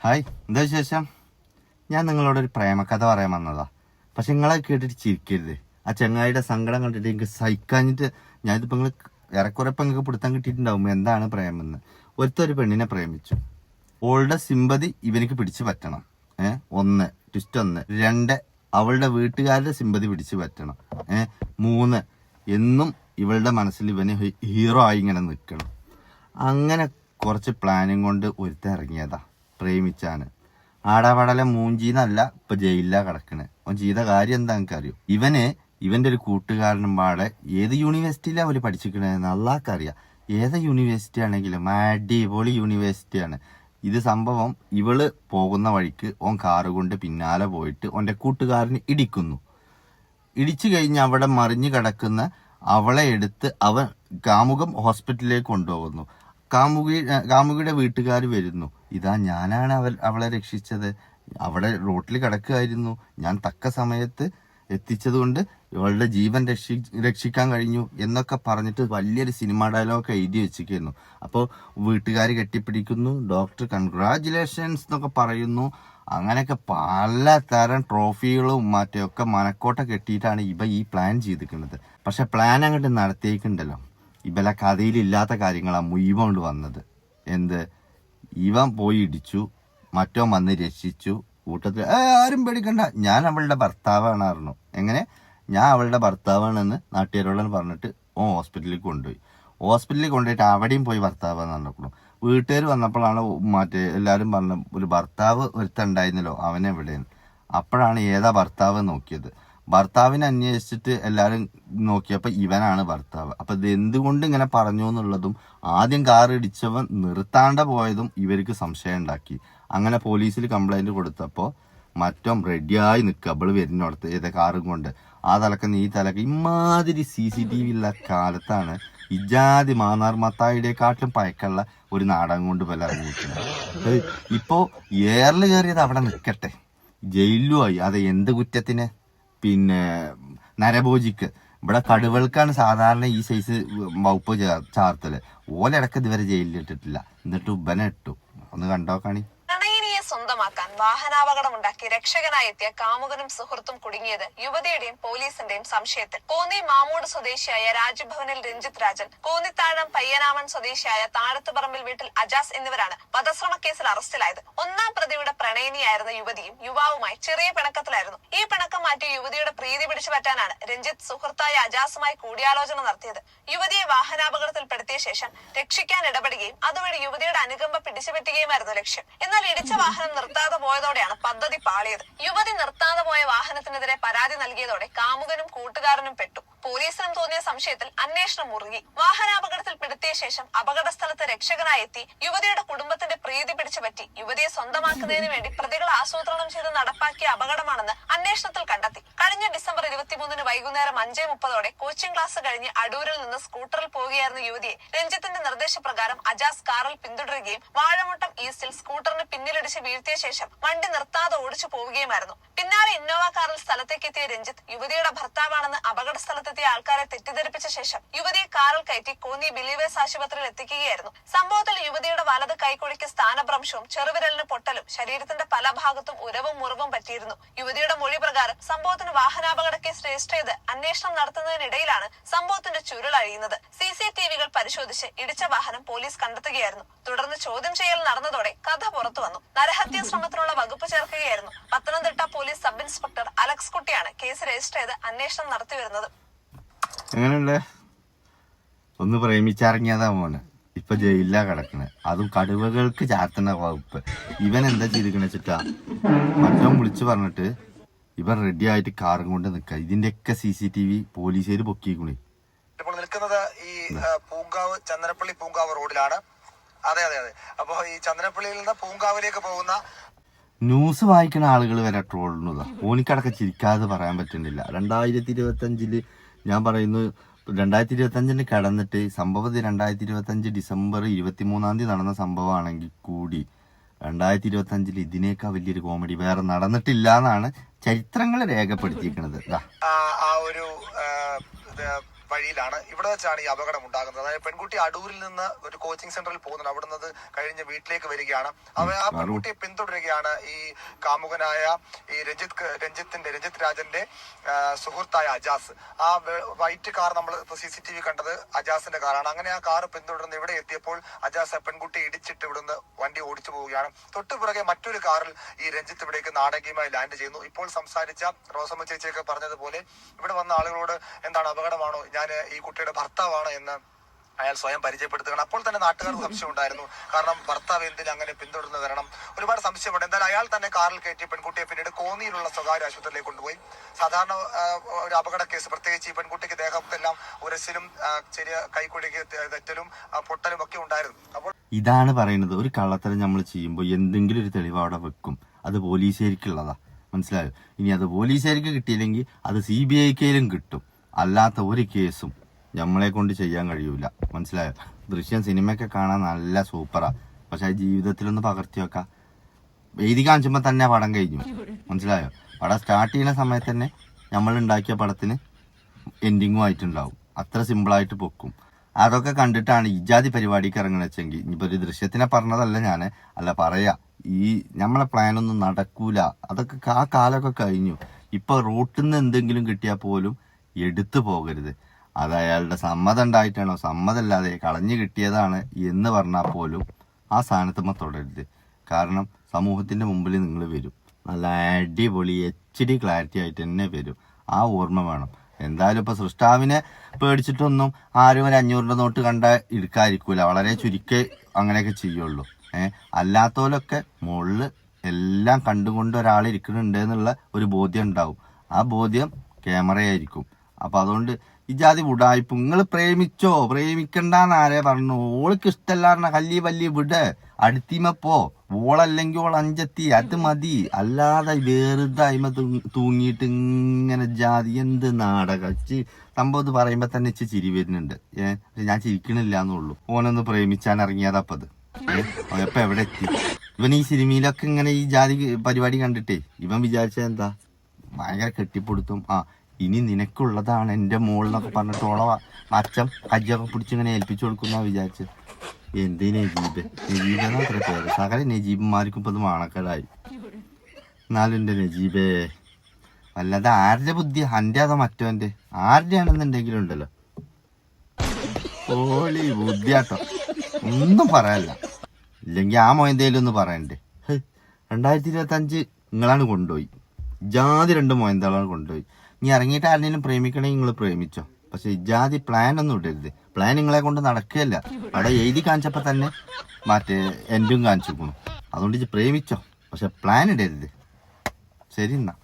Hi, എന്താ വിശേഷം? ഞാൻ നിങ്ങളോടൊരു പ്രേമകഥ പറയാൻ വന്നതാ. പക്ഷെ നിങ്ങളെ കേട്ടിട്ട് ചിരിക്കരുത്. ആ ചങ്ങായിയുടെ സങ്കടം കണ്ടിട്ട് എനിക്ക് സഹിക്കാഞ്ഞിട്ട് ഞാനിതിപ്പോൾ നിങ്ങൾ ഏറെക്കുറെപ്പം നിങ്ങൾക്ക് പിടുത്തം കിട്ടിയിട്ടുണ്ടാവും എന്താണ് പ്രേമെന്ന്. ഒരുത്തൊരു പെണ്ണിനെ പ്രേമിച്ചു. ഓളുടെ സിമ്പതി ഇവനിക്ക് പിടിച്ചു പറ്റണം. ഒന്ന് ട്വിസ്റ്റ് 1. 2, അവളുടെ വീട്ടുകാരുടെ സിമ്പതി പിടിച്ചു പറ്റണം. 3, എന്നും ഇവളുടെ മനസ്സിൽ ഇവന് ഹീറോ ആയി ഇങ്ങനെ നിൽക്കണം. അങ്ങനെ കുറച്ച് പ്ലാനിങ് കൊണ്ട് ഒരുത്തൻ ഇറങ്ങിയതാ പ്രേമിച്ചാണ്. ആടാപാടല മൂഞ്ചിന്നല്ല ഇപ്പൊ ജയിലിലാ കിടക്കണേ. അവൻ ചെയ്ത കാര്യം എന്താ എനിക്കറിയോ? ഇവന്റെ ഒരു കൂട്ടുകാരനും പാടെ ഏത് യൂണിവേഴ്സിറ്റിയിലാണ് അവര് പഠിച്ചിരിക്കണേന്ന് അള്ളാഹ്ക്കറിയാം. ഏത് യൂണിവേഴ്സിറ്റി ആണെങ്കിലും അടിപൊളി യൂണിവേഴ്സിറ്റിയാണ്. ഇത് സംഭവം ഇവള് പോകുന്ന വഴിക്ക് ഓൻ കാറ് കൊണ്ട് പിന്നാലെ പോയിട്ട് ഓന്റെ കൂട്ടുകാരന് ഇടിക്കുന്നു. ഇടിച്ചു കഴിഞ്ഞ് അവിടെ മറിഞ്ഞു കിടക്കുന്ന അവളെ എടുത്ത് അവൻ കാമുകം ഹോസ്പിറ്റലിലേക്ക് കൊണ്ടുപോകുന്നു. കാമുകിയുടെ വീട്ടുകാർ വരുന്നു. ഇതാ ഞാനാണ് അവളെ രക്ഷിച്ചത്, അവിടെ റോട്ടിൽ കിടക്കുകയായിരുന്നു, ഞാൻ തക്ക സമയത്ത് എത്തിച്ചത് കൊണ്ട് ഇവളുടെ ജീവൻ രക്ഷിക്കാൻ കഴിഞ്ഞു എന്നൊക്കെ പറഞ്ഞിട്ട് വലിയൊരു സിനിമ ഡയലോഗ് എഴുതി വെച്ചിരിക്കുന്നു. അപ്പോൾ വീട്ടുകാർ കെട്ടിപ്പിടിക്കുന്നു, ഡോക്ടർ കൺഗ്രാജുലേഷൻസ് എന്നൊക്കെ പറയുന്നു. അങ്ങനെയൊക്കെ പലതരം ട്രോഫികളും മറ്റൊക്കെ മനക്കോട്ട കെട്ടിയിട്ടാണ് ഇവ ഈ പ്ലാൻ ചെയ്തിരിക്കുന്നത്. പക്ഷെ പ്ലാൻ അങ്ങോട്ട് നടത്തിയേക്കുണ്ടല്ലോ, ഇവല കഥയിലില്ലാത്ത കാര്യങ്ങളാണ് മുഴുവൻ കൊണ്ട് വന്നത്. ഇവൻ പോയി ഇടിച്ചു, മറ്റോ വന്ന് രക്ഷിച്ചു. കൂട്ടത്തിൽ ആരും പേടിക്കണ്ട, ഞാൻ അവളുടെ ഭർത്താവാണ് അറിഞ്ഞു. ഞാൻ അവളുടെ ഭർത്താവാണെന്ന് നാട്ടുകാരോട് പറഞ്ഞിട്ട് ഹോസ്പിറ്റലിൽ കൊണ്ടുപോയി. ഹോസ്പിറ്റലിൽ കൊണ്ടുപോയിട്ട് അവിടെയും പോയി ഭർത്താവാന്ന് പറഞ്ഞിട്ടുള്ളൂ. വീട്ടുകാർ വന്നപ്പോഴാണ് എല്ലാവരും പറഞ്ഞ ഒരു ഭർത്താവ് ഒരുത്തുണ്ടായിരുന്നല്ലോ, അവനെവിടെയാണ്. അപ്പോഴാണ് ഏതാ ഭർത്താവ് നോക്കിയത്. ഭർത്താവിനെ അന്വേഷിച്ചിട്ട് എല്ലാവരും നോക്കിയപ്പോൾ ഇവനാണ് ഭർത്താവ്. അപ്പൊ ഇത് എന്തുകൊണ്ട് ഇങ്ങനെ പറഞ്ഞു എന്നുള്ളതും ആദ്യം കാർ ഇടിച്ചവൻ നിർത്താണ്ട പോയതും ഇവർക്ക് സംശയം ഉണ്ടാക്കി. അങ്ങനെ പോലീസിൽ കംപ്ലൈന്റ് കൊടുത്തപ്പോൾ മറ്റും റെഡിയായി നിൽക്കുക. അവള് വരുന്നിടത്ത് ഏതാ കാറും കൊണ്ട് ആ തലക്ക് ഈ തലക്ക്. ഇമാതിരി CCTV ഉള്ള കാലത്താണ് ഇജാതി മാന്നാർ മത്തായിടെക്കാട്ടിലും പയക്കുള്ള ഒരു നാടകം കൊണ്ട് പല ഇറങ്ങിയിരിക്കുന്നത്. ഇപ്പോ ഏറിൽ കയറിയത് അവിടെ നിൽക്കട്ടെ, ജയിലുമായി. അത് എന്ത് കുറ്റത്തിന്? പിന്നെ നരഭോജിക്ക്. ഇവിടെ കടുവകൾക്കാണ് സാധാരണ ഈ സൈസ് വകുപ്പ് ചാർത്തല്. ഓലടക്കം ഇതുവരെ ജയിലിലിട്ടിട്ടില്ല. എന്നിട്ട് ഉബനെ ഇട്ടു. ഒന്ന് കണ്ടോക്കാണി. സ്വന്തമാക്കാൻ വാഹനാപകടമുണ്ടാക്കി രക്ഷകനായി എത്തിയ കാമുകനും സുഹൃത്തും കുടുങ്ങിയത് യുവതിയുടെയും പോലീസിന്റെയും സംശയത്തിൽ. കോന്നി മാമൂട് സ്വദേശിയായ രാജ്ഭവനിൽ രഞ്ജിത്ത് രാജൻ, കോന്നിത്താഴം പയ്യനാമൺ സ്വദേശിയായ താഴത്തുപറമ്പിൽ വീട്ടിൽ അജാസ് എന്നിവരാണ് വധശ്രമ കേസിൽ അറസ്റ്റിലായത്. 1-ാം പ്രതിയുടെ പ്രണയിനിയായിരുന്ന യുവതിയും യുവാവുമായി ചെറിയ പിണക്കത്തിലായിരുന്നു. ഈ പിണക്കം മാറ്റി യുവതിയുടെ പ്രീതി പിടിച്ചു പറ്റാനാണ് രഞ്ജിത്ത് സുഹൃത്തായ അജാസുമായി കൂടിയാലോചന നടത്തിയത്. യുവതിയെ വാഹനാപകടത്തിൽപ്പെടുത്തിയ ശേഷം രക്ഷിക്കാൻ ഇടപെടുകയും അതുവഴി യുവതിയുടെ അനുകമ്പ പിടിച്ചുപറ്റുകയുമായിരുന്നു ലക്ഷ്യം. എന്നാൽ ഇടിച്ച വാഹനം നിർത്താതെ പോയതോടെയാണ് പദ്ധതി പാളിയത്. യുവതി നിർത്താതെ പോയ വാഹനത്തിനെതിരെ പരാതി നൽകിയതോടെ കാമുകനും കൂട്ടുകാരനും പെട്ടു. പോലീസിനും തോന്നിയ സംശയത്തിൽ അന്വേഷണം മുറുകി. വാഹനാപകടത്തിൽ പെടുത്തിയ ശേഷം അപകട സ്ഥലത്ത് രക്ഷകനായി എത്തി യുവതിയുടെ കുടുംബത്തിന്റെ പ്രീതി പിടിച്ചുപറ്റി യുവതിയെ സ്വന്തമാക്കുന്നതിന് വേണ്ടി പ്രതികൾ ആസൂത്രണം ചെയ്ത് നടപ്പാക്കിയ അപകടമാണെന്ന് അന്വേഷണത്തിൽ കണ്ടെത്തി. കഴിഞ്ഞ ഡിസംബർ 23 വൈകുന്നേരം 5:30 കോച്ചിംഗ് ക്ലാസ് കഴിഞ്ഞ് അടൂരിൽ നിന്ന് സ്കൂട്ടറിൽ പോവുകയായിരുന്ന യുവതിയെ രഞ്ജിത്തിന്റെ നിർദ്ദേശപ്രകാരം അജാസ് കാറിൽ പിന്തുടരുകയും വാഴമുട്ടം ഈസ്റ്റിൽ സ്കൂട്ടറിന് പിന്നിലിടിച്ച് വീഴ്ത്തിയ ശേഷം വണ്ടി നിർത്താതെ ഓടിച്ചു പോവുകയുമായിരുന്നു. പിന്നാലെ ഇന്നോവ കാറിൽ സ്ഥലത്തേക്ക് എത്തിയ രഞ്ജിത്ത് യുവതിയുടെ ഭർത്താവാണെന്ന് അപകട സ്ഥലത്തെത്തിയ ആൾക്കാരെ തെറ്റിദ്ധരിപ്പിച്ച ശേഷം യുവതിയെ കാറിൽ കയറ്റി കോന്നി ബിലീവേഴ്സ് ആശുപത്രിയിൽ എത്തിക്കുകയായിരുന്നു. സംഭവത്തിൽ യുവതിയുടെ വലത് കൈക്കുഴിക്ക് സ്ഥാനഭ്രംശവും ചെറുവിരലിന് പൊട്ടലും ശരീരത്തിന്റെ പല ഭാഗത്തും ഉരവും മുറിവും പറ്റിയിരുന്നു. യുവതിയുടെ മൊഴി പ്രകാരം സംഭവത്തിന് വാഹനാപകട കേസ് രജിസ്റ്റർ ചെയ്ത് അന്വേഷണം നടത്തുന്നതിനിടയിലാണ് സംഭവത്തിന്റെ ചുരുളഴിയുന്നത്. CCTV-കൾ പരിശോധിച്ച് ഇടിച്ച വാഹനം പോലീസ് കണ്ടെത്തുകയായിരുന്നു. തുടർന്ന് ചോദ്യം ചെയ്യൽ നടന്നതോടെ കഥ പുറത്തു വന്നു. നരഹത്യാ ശ്രമത്തിനുള്ള വകുപ്പ് ചേർക്കുകയായിരുന്നു. Pathanamthitta police sub inspector Alex കുട്ടിയാണ് കേസ് രജിസ്റ്റർ ചെയ്ത് അന്വേഷണം നടത്തിവരുന്നത്. എങ്ങനെയുണ്ട്? ഒന്ന് പ്രേമിച്ചിറങ്ങിയതാ മോനെ, ഇപ്പൊ ജയിലിലാ കിടക്കണേ. അതും കടുവകൾക്ക് ചാർത്തുന്ന വകുപ്പ്. ഇവൻ എന്താ ചെയ്തിരിക്കണ വെച്ചിട്ടാ, മറ്റവൻ വിളിച്ചു പറഞ്ഞിട്ട് ഇവൻ റെഡി ആയിട്ട് കാറും കൊണ്ട് നിക്ക. ഇതിന്റെയൊക്കെ CCTV പോലീസുകാർ പൊക്കിക്കൂണി. ഇപ്പോൾ നിൽക്കുന്നത് ഈ പൂങ്കാവ് ചന്ദനപ്പള്ളി പൂങ്കാവ് റോഡിലാണ്. അതെ. അപ്പൊ ഈ ചന്ദനപ്പള്ളിയിൽ നിന്ന് പൂങ്കാവിലേക്ക് പോകുന്ന ന്യൂസ് വായിക്കുന്ന ആളുകൾ വരെ ട്രോളുന്നതാ. ഓനിക്കടക്കം ചിരിക്കാതെ പറയാൻ പറ്റുന്നില്ല. 2025 ഞാൻ പറയുന്നു, 2025 കടന്നിട്ട് സംഭവം 2025 ഡിസംബർ 23 നടന്ന സംഭവമാണെങ്കിൽ കൂടി 2025 ഇതിനേക്കാൾ വലിയൊരു കോമഡി വേറെ നടന്നിട്ടില്ല എന്നാണ് ചരിത്രങ്ങൾ രേഖപ്പെടുത്തിയിരിക്കുന്നത്. ആ ഒരു വഴിയിലാണ്. ഇവിടെ വെച്ചാണ് ഈ അപകടം ഉണ്ടാകുന്നത്. അതായത് പെൺകുട്ടി അടൂരിൽ നിന്ന് ഒരു കോച്ചിങ് സെന്ററിൽ പോകുന്നുണ്ട്. അവിടെ നിന്ന് കഴിഞ്ഞ് വീട്ടിലേക്ക് വരികയാണ്. ആ പെൺകുട്ടിയെ പിന്തുടരുകയാണ് ഈ കാമുകനായ ഈ രഞ്ജിത്ത് രാജന്റെ സുഹൃത്തായ അജാസ്. ആ വൈറ്റ് കാർ നമ്മൾ CCTV കണ്ടത് അജാസിന്റെ കാറാണ്. അങ്ങനെ ആ കാർ പിന്തുടർന്ന് ഇവിടെ എത്തിയപ്പോൾ അജാസ് പെൺകുട്ടിയെ ഇടിച്ചിട്ട് ഇവിടുന്ന് വണ്ടി ഓടിച്ചു പോവുകയാണ്. തൊട്ടുപിറകെ മറ്റൊരു കാറിൽ ഈ രഞ്ജിത്ത് ഇവിടേക്ക് നാടകീയമായി ലാൻഡ് ചെയ്യുന്നു. ഇപ്പോൾ സംസാരിച്ച റോസമ്മ ചേച്ചിയൊക്കെ പറഞ്ഞതുപോലെ ഇവിടെ വന്ന ആളുകളോട് എന്താണ് അപകടമാണോ, ഞാൻ ഈ കുട്ടിയുടെ ഭർത്താവാണ് എന്ന് അയാൾ സ്വയം പരിചയപ്പെടുത്തുകയാണ്. അപ്പോൾ തന്നെ നാട്ടുകാർക്ക് സംശയം ഉണ്ടായിരുന്നു. കാരണം ഭർത്താവ് എന്തിന് അങ്ങനെ പിന്തുടർന്ന് വരണം, ഒരുപാട് സംശയമുണ്ട്. എന്തായാലും അയാൾ തന്നെ കാറിൽ കയറ്റി പെൺകുട്ടിയെ പിന്നീട് കോന്നിയിലുള്ള സ്വകാര്യ ആശുപത്രിയിലേക്ക് കൊണ്ടുപോയി. സാധാരണ ഒരു അപകട കേസ്, പ്രത്യേകിച്ച് ഈ പെൺകുട്ടിക്ക് ദേഹത്തെല്ലാം ഉരച്ചിലും ചെറിയ കൈക്കുടിക്ക് തെറ്റലും പൊട്ടലും ഒക്കെ ഉണ്ടായിരുന്നു. അപ്പോൾ ഇതാണ് പറയുന്നത്, ഒരു കള്ളത്തരം നമ്മൾ ചെയ്യുമ്പോൾ എന്തെങ്കിലും ഒരു തെളിവ് അവിടെ വെക്കും. അത് പോലീസുകാർക്കുള്ളതാ, മനസ്സിലായോ? ഇനി അത് പോലീസുകാർക്ക് കിട്ടിയില്ലെങ്കിൽ അത് CBIക്കയിലും കിട്ടും. അല്ലാത്ത ഒരു കേസും നമ്മളെ കൊണ്ട് ചെയ്യാൻ കഴിയൂല, മനസ്സിലായോ? ദൃശ്യം സിനിമയൊക്കെ കാണാൻ നല്ല സൂപ്പറാ, പക്ഷെ അത് ജീവിതത്തിലൊന്ന് പകർത്തി വെക്കാം. എഴുതി കാണിച്ചുമ്പോൾ തന്നെ പടം കഴിഞ്ഞു, മനസ്സിലായോ? പടം സ്റ്റാർട്ട് ചെയ്യുന്ന സമയത്ത് തന്നെ നമ്മൾ ഉണ്ടാക്കിയ പടത്തിന് എൻഡിങ്ങും ആയിട്ടുണ്ടാവും. അത്ര സിമ്പിളായിട്ട് പൊക്കും. അതൊക്കെ കണ്ടിട്ടാണ് ഇജാതി പരിപാടിക്ക് ഇറങ്ങണമെച്ചെങ്കിൽ, ഇനിയിപ്പോൾ ഒരു ദൃശ്യത്തിനെ പറഞ്ഞതല്ല ഞാൻ, അല്ല പറയാ, ഈ നമ്മളെ പ്ലാനൊന്നും നടക്കൂല. അതൊക്കെ ആ കാലമൊക്കെ കഴിഞ്ഞു. ഇപ്പൊ റൂട്ടിൽ നിന്ന് എന്തെങ്കിലും കിട്ടിയാൽ പോലും എടുത്തു പോകരുത്. അത് അയാളുടെ സമ്മതം ഉണ്ടായിട്ടാണോ സമ്മതമല്ലാതെ കളഞ്ഞു കിട്ടിയതാണ് എന്ന് പറഞ്ഞാൽ പോലും ആ സ്ഥാനത്തുമ്പോൾ തുടരുത്. കാരണം സമൂഹത്തിന്റെ മുമ്പിൽ നിങ്ങൾ വരും, നല്ല അടിപൊളി HD ക്ലാരിറ്റി ആയിട്ട് തന്നെ വരും. ആ ഓർമ്മ വേണം. എന്തായാലും ഇപ്പൊ സൃഷ്ടാവിനെ പേടിച്ചിട്ടൊന്നും ആരും ഒരു 500 നോട്ട് കണ്ട എടുക്കാതിരിക്കൂല. വളരെ ചുരുക്കേ അങ്ങനെയൊക്കെ ചെയ്യുള്ളൂ. അല്ലാത്തവരൊക്കെ മുകളില് എല്ലാം കണ്ടുകൊണ്ട് ഒരാൾ ഇരിക്കുന്നുണ്ട് എന്നുള്ള ഒരു ബോധ്യം ഉണ്ടാവും. ആ ബോധ്യം ക്യാമറയായിരിക്കും. അപ്പൊ അതുകൊണ്ട് ഈ ജാതി ഉടായ്പ, നിങ്ങൾ പ്രേമിച്ചോ പ്രേമിക്കണ്ടെന്ന് ആരെ പറഞ്ഞു? ഓൾക്ക് ഇഷ്ടമല്ലാറിന കല്ലി വല്ലി വിട്, അടുത്തിമപ്പോ. ഓളല്ലെങ്കിൽ ഓൾ അഞ്ചെത്തി, അത് മതി. അല്ലാതെ വെറുതെ അയിമ തൂങ്ങിയിട്ട് ഇങ്ങനെ ജാതി എന്ത് നാടകം. സംഭവം ഇത് പറയുമ്പോ തന്നെ ചിരി വരുന്നുണ്ട്. ഞാൻ ചിരിക്കണില്ല എന്നുള്ളൂ. ഓനൊന്ന് പ്രേമിച്ചാൻ ഇറങ്ങിയതപ്പത് എപ്പൊ എവിടെ എത്തി? ഇവൻ ഈ സിനിമയിലൊക്കെ ഇങ്ങനെ ഈ ജാതി പരിപാടി കണ്ടിട്ടേ ഇവൻ വിചാരിച്ചത് എന്താ, ഭയങ്കര കെട്ടിപ്പൊടുത്തും. ഇനി നിനക്കുള്ളതാണ് എന്റെ മോളെന്നൊക്കെ പറഞ്ഞിട്ട് ഓളെ അച്ഛൻ കജ്ജൊക്കെ പിടിച്ചിങ്ങനെ ഏൽപ്പിച്ചു കൊടുക്കുന്ന വിചാരിച്ച്. എന്ത് നജീബെന്നാ അത്ര പേര്. സകല നജീബന്മാർക്കും ഇപ്പൊ ഇത് മാണക്കലായി. എന്നാലും എന്റെ നജീബേ, വല്ലാതെ ആരുടെ ബുദ്ധി, അന്റെ അതോ മറ്റോന്റെ ആരുടെ ആണെന്നുണ്ടെങ്കിലും ഉണ്ടല്ലോ ഓളി ബുദ്ധിയാട്ടോ, ഒന്നും പറയാനില്ല. ഇല്ലെങ്കിൽ ആ മൊയന്തേലും ഒന്ന് പറയണ്ടേ. 2025 നിങ്ങളാണ് കൊണ്ടുപോയി, ജാതി 2 മൊയന്തകളാണ് കൊണ്ടുപോയി. ഇനി ഇറങ്ങിയിട്ട് ആരെങ്കിലും പ്രേമിക്കണമെങ്കിൽ നിങ്ങൾ പ്രേമിച്ചോ, പക്ഷെ ഇജാതി പ്ലാൻ ഒന്നും ഇടരുത്. പ്ലാൻ നിങ്ങളെ കൊണ്ട് നടക്കുകയല്ല. അവിടെ എഴുതി കാണിച്ചപ്പോ തന്നെ മറ്റേ എൻഡും കാണിച്ചു. അതുകൊണ്ട് പ്രേമിച്ചോ, പക്ഷെ പ്ലാൻ ഇടരുത്. ശരി എന്നാ.